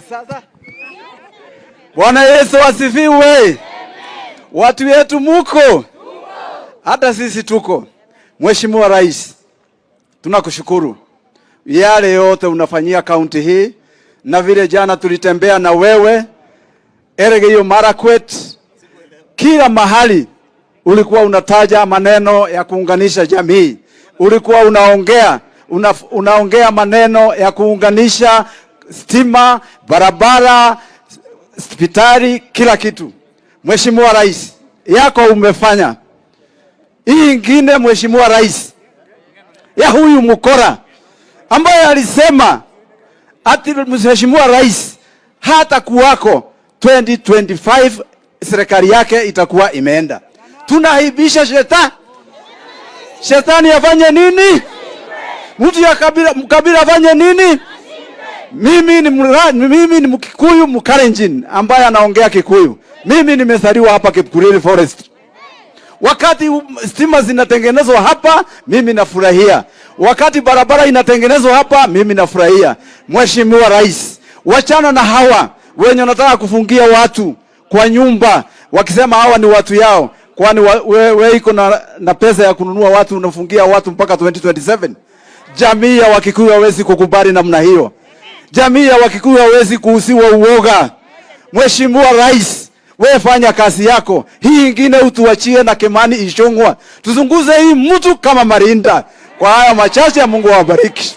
Sasa. Bwana Yesu asifiwe. Watu wetu muko? Hata sisi tuko. Mheshimiwa Rais, tunakushukuru yale yote unafanyia kaunti hii, na vile jana tulitembea na wewe Elgeyo Marakwet, kila mahali ulikuwa unataja maneno ya kuunganisha jamii. Ulikuwa unaongea maneno ya kuunganisha stima, barabara, hospitali, kila kitu. Mheshimiwa Rais, yako umefanya. Hii ingine Mheshimiwa Rais, ya huyu mkora ambaye alisema ati Mheshimiwa Rais hata kuwako 2025 serikali yake itakuwa imeenda. Tunaibisha shetani afanye nini? Mtu ya kabila afanye nini? Mimi ni Mkikuyu Mkalenjin ambaye anaongea Kikuyu. Mimi nimezaliwa hapa Kipkuriri Forest. Wakati stima zinatengenezwa hapa, mimi nafurahia. Wakati barabara inatengenezwa hapa, mimi nafurahia. Mheshimiwa Rais, wachana na hawa wenye wanataka kufungia watu kwa nyumba wakisema hawa ni watu yao. Kwani wewe iko na pesa ya kununua watu, unafungia watu mpaka 2027? Jamii ya Wakikuyu hawezi kukubali namna hiyo. Jamii ya Wakikuyu hawezi kuhusiwa uoga. Mheshimiwa Rais, wewe fanya kazi yako. Hii ingine utuachie na Kimani Ichung'wah. Tuzunguze hii mtu kama Marinda. Kwa haya machache, Mungu awabariki.